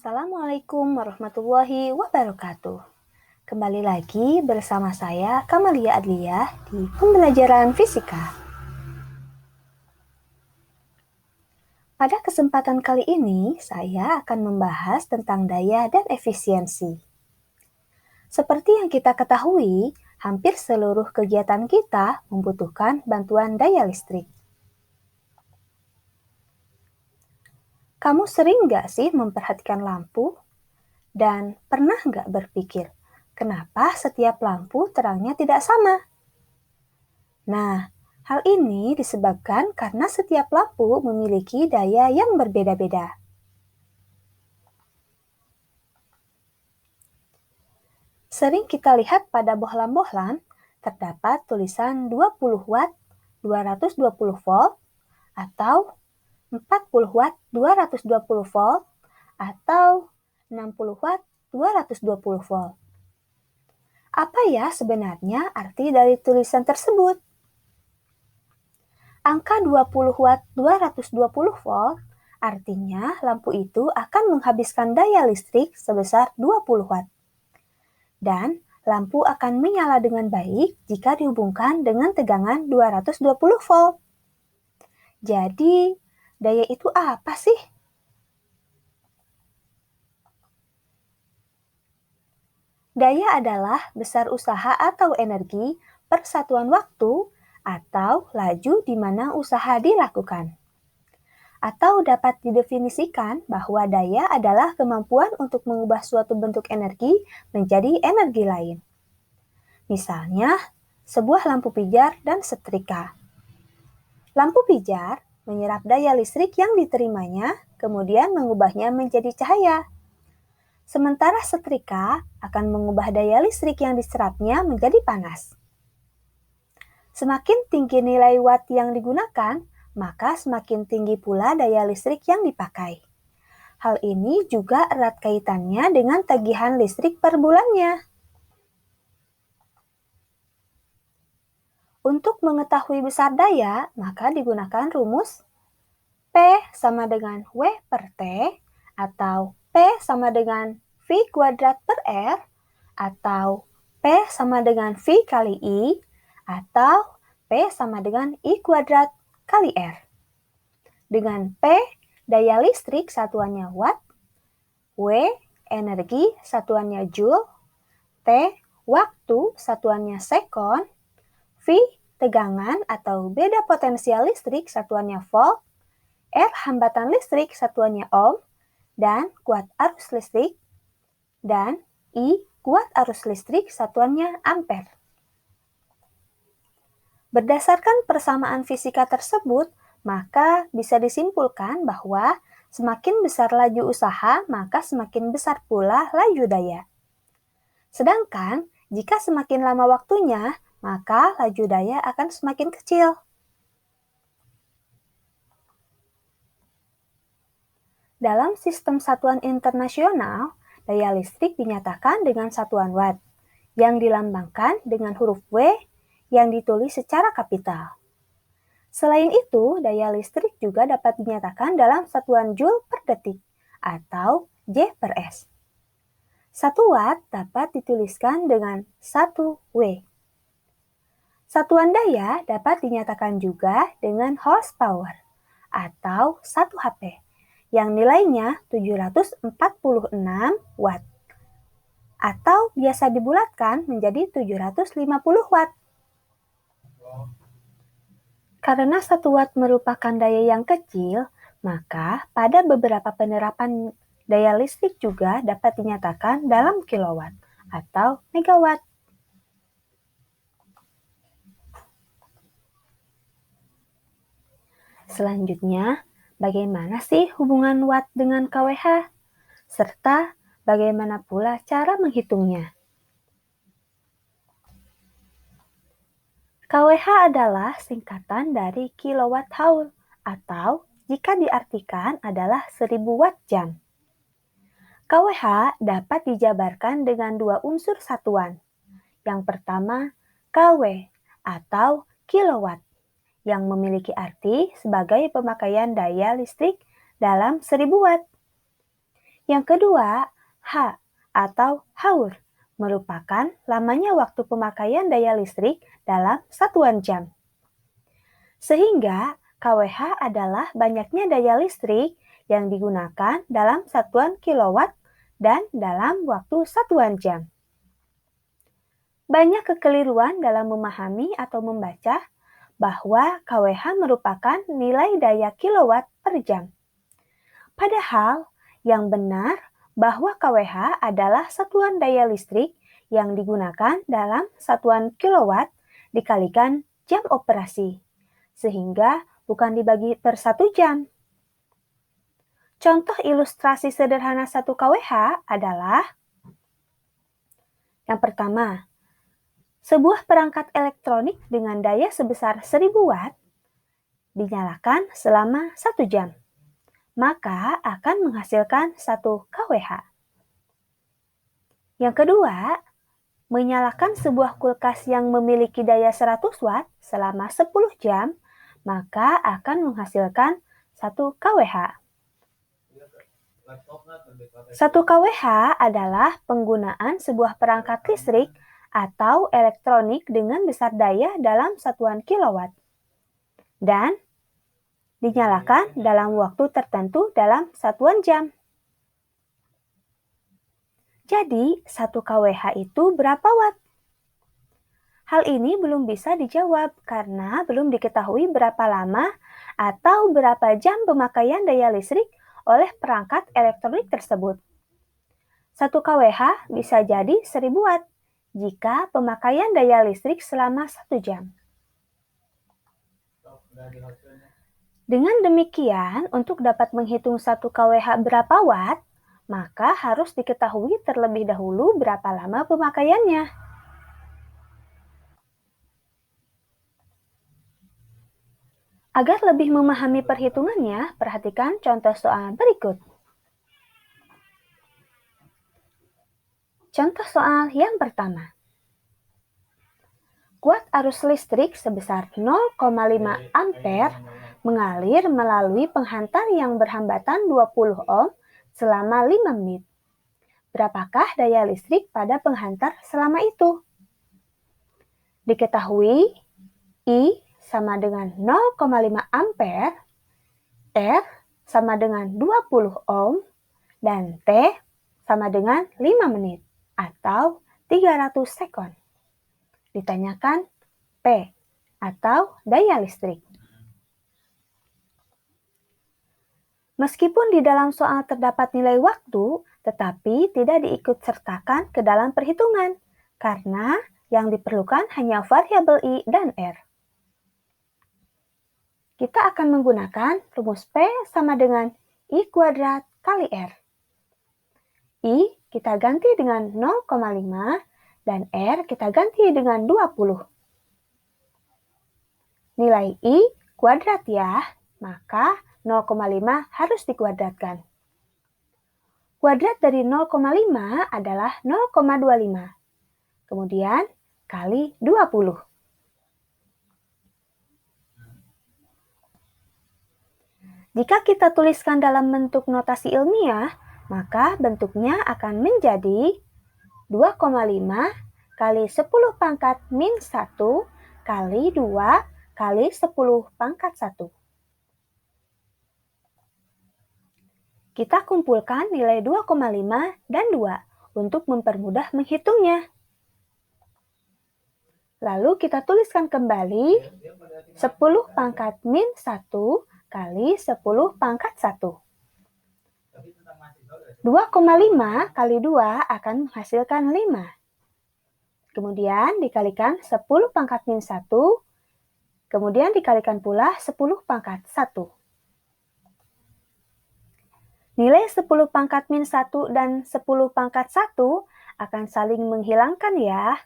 Assalamualaikum warahmatullahi wabarakatuh. Kembali lagi bersama saya Kamalia Adliah di pembelajaran fisika. Pada kesempatan kali ini, saya akan membahas tentang daya dan efisiensi. Seperti yang kita ketahui, hampir seluruh kegiatan kita membutuhkan bantuan daya listrik. Kamu sering nggak sih memperhatikan lampu? Dan pernah nggak berpikir, kenapa setiap lampu terangnya tidak sama? Nah, hal ini disebabkan karena setiap lampu memiliki daya yang berbeda-beda. Sering kita lihat pada bohlam-bohlam, terdapat tulisan 20 watt 220 volt atau 40 watt 220 volt atau 60 watt 220 volt. Apa ya sebenarnya arti dari tulisan tersebut? Angka 20 watt 220 volt artinya lampu itu akan menghabiskan daya listrik sebesar 20 watt. Dan lampu akan menyala dengan baik jika dihubungkan dengan tegangan 220 volt. Jadi, daya itu apa sih? Daya adalah besar usaha atau energi per satuan waktu atau laju di mana usaha dilakukan. Atau dapat didefinisikan bahwa daya adalah kemampuan untuk mengubah suatu bentuk energi menjadi energi lain. Misalnya, sebuah lampu pijar dan setrika. Lampu pijar menyerap daya listrik yang diterimanya, kemudian mengubahnya menjadi cahaya. Sementara setrika akan mengubah daya listrik yang diserapnya menjadi panas. Semakin tinggi nilai watt yang digunakan, maka semakin tinggi pula daya listrik yang dipakai. Hal ini juga erat kaitannya dengan tagihan listrik per bulannya. Untuk mengetahui besar daya, maka digunakan rumus P sama dengan W per T, atau P sama dengan V kuadrat per R, atau P sama dengan V kali I, atau P sama dengan I kuadrat kali R. Dengan P, daya listrik satuannya watt, W, energi satuannya joule, T, waktu satuannya sekon, V, tegangan atau beda potensial listrik satuannya volt, R, hambatan listrik satuannya ohm, dan kuat arus listrik, dan I, kuat arus listrik satuannya ampere. Berdasarkan persamaan fisika tersebut, maka bisa disimpulkan bahwa semakin besar laju usaha, maka semakin besar pula laju daya. Sedangkan, jika semakin lama waktunya, maka laju daya akan semakin kecil. Dalam sistem satuan internasional, daya listrik dinyatakan dengan satuan watt, yang dilambangkan dengan huruf W yang ditulis secara kapital. Selain itu, daya listrik juga dapat dinyatakan dalam satuan joule per detik, atau J per S. 1 watt dapat dituliskan dengan 1 W. Satuan daya dapat dinyatakan juga dengan horsepower atau 1 HP yang nilainya 746 watt atau biasa dibulatkan menjadi 750 watt. Karena 1 watt merupakan daya yang kecil, maka pada beberapa penerapan daya listrik juga dapat dinyatakan dalam kilowatt atau megawatt. Selanjutnya, bagaimana sih hubungan watt dengan kWh? Serta bagaimana pula cara menghitungnya? kWh adalah singkatan dari kilowatt hour atau jika diartikan adalah 1000 watt jam. kWh dapat dijabarkan dengan dua unsur satuan. Yang pertama, kW atau kilowatt, yang memiliki arti sebagai pemakaian daya listrik dalam 1000 watt. Yang kedua, H atau Haur merupakan lamanya waktu pemakaian daya listrik dalam satuan jam. Sehingga kWh adalah banyaknya daya listrik yang digunakan dalam satuan kilowatt dan dalam waktu satuan jam. Banyak kekeliruan dalam memahami atau membaca bahwa kWh merupakan nilai daya kilowatt per jam. Padahal yang benar bahwa kWh adalah satuan daya listrik yang digunakan dalam satuan kilowatt dikalikan jam operasi, sehingga bukan dibagi per 1 jam. Contoh ilustrasi sederhana 1 kWh adalah yang pertama, sebuah perangkat elektronik dengan daya sebesar 1000 watt dinyalakan selama 1 jam, maka akan menghasilkan 1 kWh. Yang kedua, menyalakan sebuah kulkas yang memiliki daya 100 watt selama 10 jam, maka akan menghasilkan 1 kWh. 1 kWh adalah penggunaan sebuah perangkat listrik atau elektronik dengan besar daya dalam satuan kilowatt dan dinyalakan dalam waktu tertentu dalam satuan jam. Jadi, 1 kWh itu berapa watt? Hal ini belum bisa dijawab karena belum diketahui berapa lama atau berapa jam pemakaian daya listrik oleh perangkat elektronik tersebut. 1 kWh bisa jadi 1000 watt jika pemakaian daya listrik selama 1 jam. Dengan demikian, untuk dapat menghitung 1 kWh berapa watt, maka harus diketahui terlebih dahulu berapa lama pemakaiannya. Agar lebih memahami perhitungannya, perhatikan contoh soal berikut. Contoh soal yang pertama. Kuat arus listrik sebesar 0,5 ampere mengalir melalui penghantar yang berhambatan 20 ohm selama 5 menit. Berapakah daya listrik pada penghantar selama itu? Diketahui I sama dengan 0,5 ampere, R sama dengan 20 ohm, dan T sama dengan 5 menit atau 300 sekon. Ditanyakan P atau daya listrik. Meskipun di dalam soal terdapat nilai waktu, tetapi tidak diikut-sertakan ke dalam perhitungan, karena yang diperlukan hanya variabel I dan R. Kita akan menggunakan rumus P sama dengan I kuadrat kali R. I kita ganti dengan 0,5 dan R kita ganti dengan 20. Nilai I kuadrat ya, maka 0,5 harus dikuadratkan. Kuadrat dari 0,5 adalah 0,25. Kemudian kali 20. Jika kita tuliskan dalam bentuk notasi ilmiah, maka bentuknya akan menjadi 2,5 kali 10 pangkat min 1 kali 2 kali 10 pangkat 1. Kita kumpulkan nilai 2,5 dan 2 untuk mempermudah menghitungnya. Lalu kita tuliskan kembali 10 pangkat min 1 kali 10 pangkat 1. 2,5 kali 2 akan menghasilkan 5. Kemudian dikalikan 10 pangkat min 1, kemudian dikalikan pula 10 pangkat 1. Nilai 10 pangkat min 1 dan 10 pangkat 1 akan saling menghilangkan ya.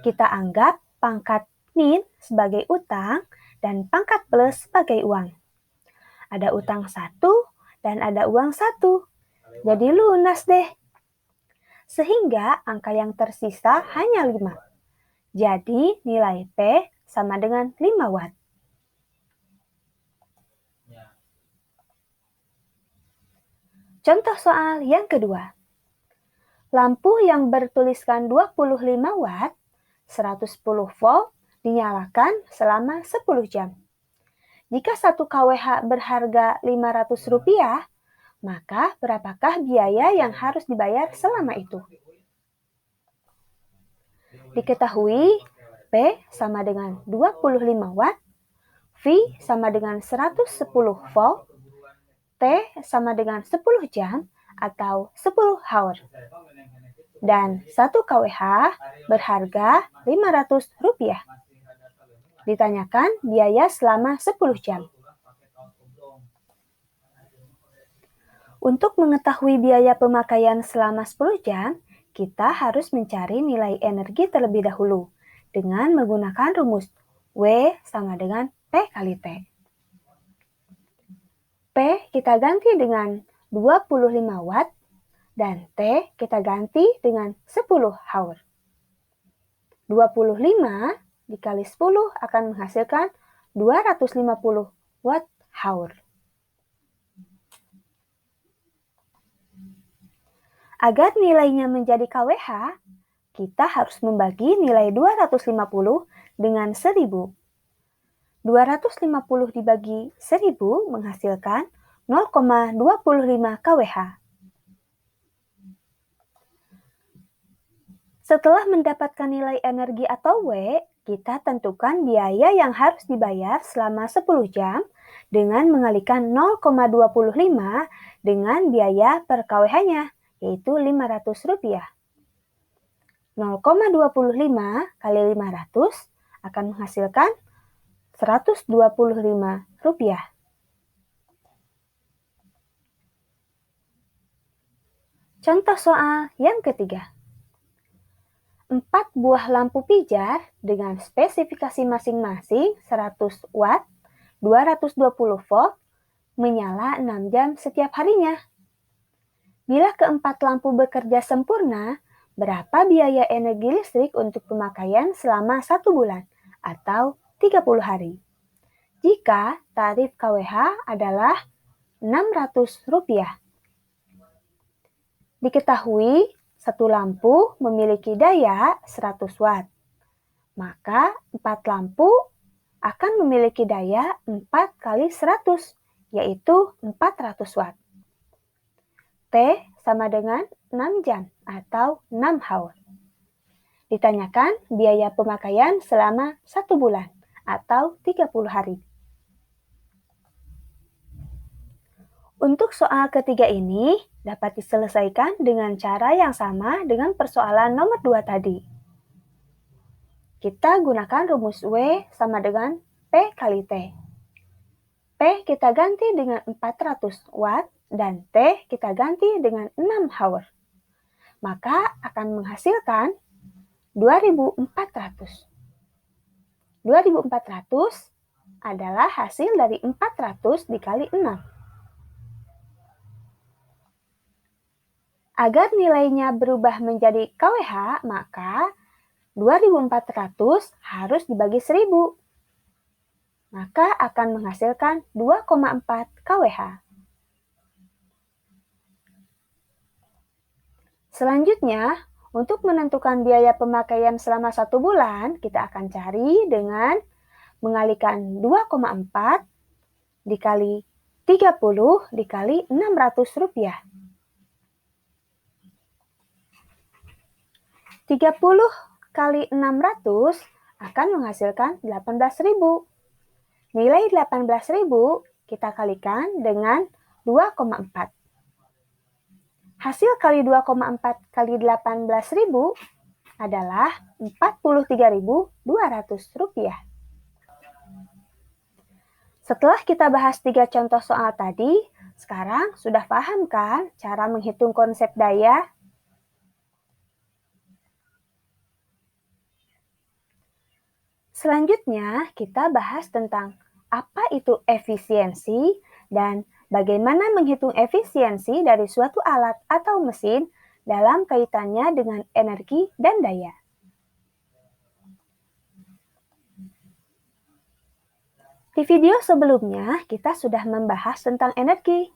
Kita anggap pangkat min sebagai utang dan pangkat plus sebagai uang. Ada utang 1 dan ada uang 1. Jadi lunas deh. Sehingga angka yang tersisa hanya 5. Jadi nilai P sama dengan 5 watt. Contoh soal yang kedua. Lampu yang bertuliskan 25 watt, 110 volt, dinyalakan selama 10 jam. Jika 1 kWh berharga Rp500, maka berapakah biaya yang harus dibayar selama itu? Diketahui P sama dengan 25 watt, V sama dengan 110 volt, T sama dengan 10 jam atau 10 hour. Dan 1 kWh berharga Rp500. Ditanyakan biaya selama 10 jam. Untuk mengetahui biaya pemakaian selama 10 jam, kita harus mencari nilai energi terlebih dahulu dengan menggunakan rumus W sama dengan P kali T. P kita ganti dengan 25 watt dan T kita ganti dengan 10 hour. 25 dikali 10 akan menghasilkan 250 watt hour. Agar nilainya menjadi kWh, kita harus membagi nilai 250 dengan 1000. 250 dibagi 1000 menghasilkan 0,25 kWh. Setelah mendapatkan nilai energi atau W, kita tentukan biaya yang harus dibayar selama 10 jam dengan mengalikan 0,25 dengan biaya per kWh-nya, yaitu Rp500. 0,25 kali 500 akan menghasilkan Rp125. Contoh soal yang ketiga. 4 buah lampu pijar dengan spesifikasi masing-masing 100 watt, 220 volt, menyala 6 jam setiap harinya. Bila keempat lampu bekerja sempurna, berapa biaya energi listrik untuk pemakaian selama 1 bulan atau 30 hari? Jika tarif kWh adalah Rp600. Diketahui satu lampu memiliki daya 100 watt. Maka 4 lampu akan memiliki daya 4 kali 100, yaitu 400 watt. T sama dengan 6 jam atau 6 hour. Ditanyakan biaya pemakaian selama 1 bulan atau 30 hari. Untuk soal ketiga ini dapat diselesaikan dengan cara yang sama dengan persoalan nomor 2 tadi. Kita gunakan rumus W sama dengan P kali T. P kita ganti dengan 400 watt dan T kita ganti dengan 6 hour. Maka akan menghasilkan 2400. 2400 adalah hasil dari 400 dikali 6. Agar nilainya berubah menjadi kWh, maka 2400 harus dibagi 1000. Maka akan menghasilkan 2,4 kWh. Selanjutnya, untuk menentukan biaya pemakaian selama 1 bulan, kita akan cari dengan mengalihkan 2,4 dikali 30 dikali Rp600. 30 kali 600 akan menghasilkan 18.000. Nilai 18.000 kita kalikan dengan 2,4. Hasil kali 2,4 kali 18.000 adalah Rp43.200. Setelah kita bahas 3 contoh soal tadi, sekarang sudah paham kan cara menghitung konsep daya? Selanjutnya, kita bahas tentang apa itu efisiensi dan bagaimana menghitung efisiensi dari suatu alat atau mesin dalam kaitannya dengan energi dan daya. Di video sebelumnya, kita sudah membahas tentang energi.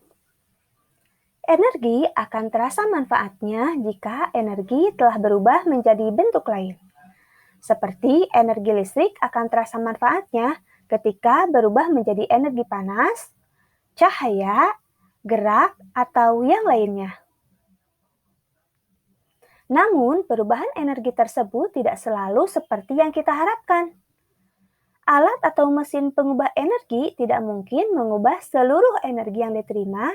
Energi akan terasa manfaatnya jika energi telah berubah menjadi bentuk lain. Seperti energi listrik akan terasa manfaatnya ketika berubah menjadi energi panas, cahaya, gerak, atau yang lainnya. Namun, perubahan energi tersebut tidak selalu seperti yang kita harapkan. Alat atau mesin pengubah energi tidak mungkin mengubah seluruh energi yang diterima,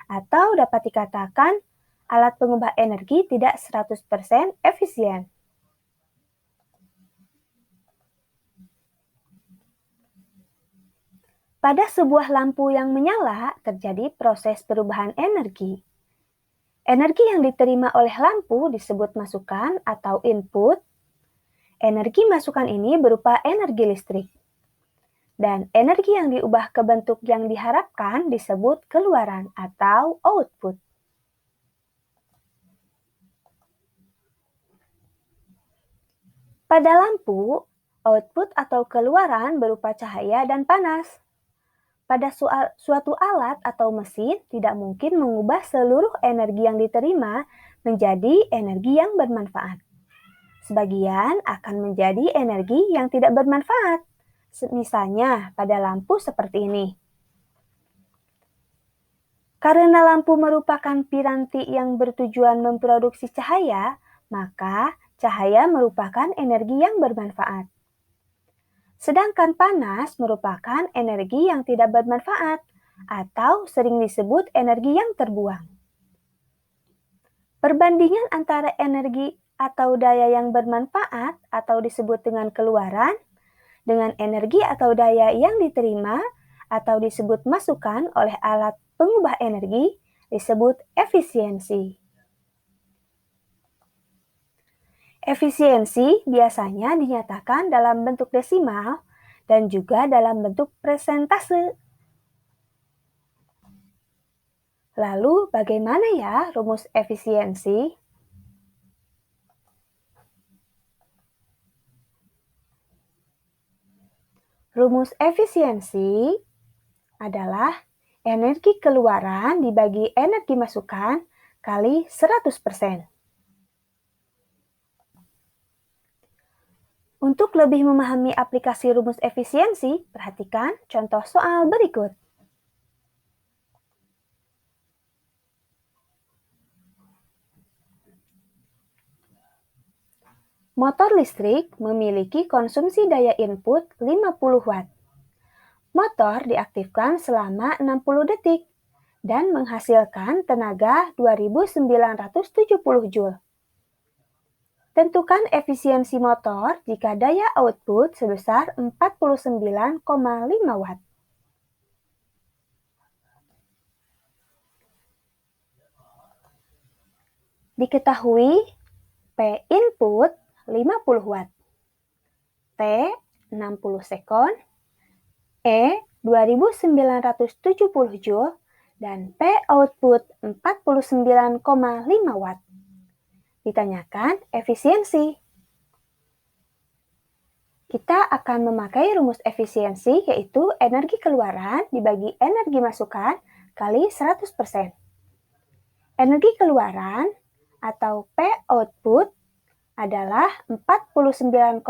atau dapat dikatakan alat pengubah energi tidak 100% efisien. Pada sebuah lampu yang menyala, terjadi proses perubahan energi. Energi yang diterima oleh lampu disebut masukan atau input. Energi masukan ini berupa energi listrik. Dan energi yang diubah ke bentuk yang diharapkan disebut keluaran atau output. Pada lampu, output atau keluaran berupa cahaya dan panas. Pada suatu alat atau mesin tidak mungkin mengubah seluruh energi yang diterima menjadi energi yang bermanfaat. Sebagian akan menjadi energi yang tidak bermanfaat. Misalnya pada lampu seperti ini. Karena lampu merupakan piranti yang bertujuan memproduksi cahaya, maka cahaya merupakan energi yang bermanfaat. Sedangkan panas merupakan energi yang tidak bermanfaat atau sering disebut energi yang terbuang. Perbandingan antara energi atau daya yang bermanfaat atau disebut dengan keluaran dengan energi atau daya yang diterima atau disebut masukan oleh alat pengubah energi disebut efisiensi. Efisiensi biasanya dinyatakan dalam bentuk desimal dan juga dalam bentuk persentase. Lalu bagaimana ya rumus efisiensi? Rumus efisiensi adalah energi keluaran dibagi energi masukan kali 100%. Untuk lebih memahami aplikasi rumus efisiensi, perhatikan contoh soal berikut. Motor listrik memiliki konsumsi daya input 50 Watt. Motor diaktifkan selama 60 detik dan menghasilkan tenaga 2970 Joule. Tentukan efisiensi motor jika daya output sebesar 49,5 Watt. Diketahui P input 50 Watt, T 60 sekon, E 2970 Joule, dan P output 49,5 Watt. Ditanyakan efisiensi. Kita akan memakai rumus efisiensi yaitu energi keluaran dibagi energi masukan kali 100%. Energi keluaran atau P output adalah 49,5,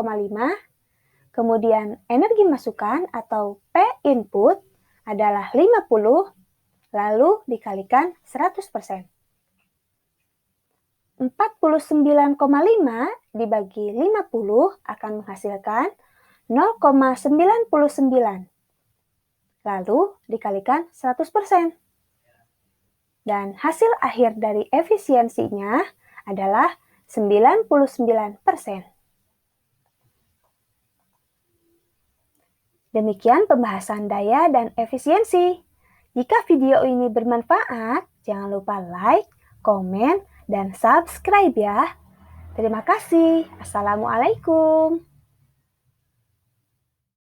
kemudian energi masukan atau P input adalah 50, lalu dikalikan 100%. 49,5 dibagi 50 akan menghasilkan 0,99. Lalu dikalikan 100%. Dan hasil akhir dari efisiensinya adalah 99%. Demikian pembahasan daya dan efisiensi. Jika video ini bermanfaat, jangan lupa like, komen, dan subscribe ya. Terima kasih. Assalamualaikum.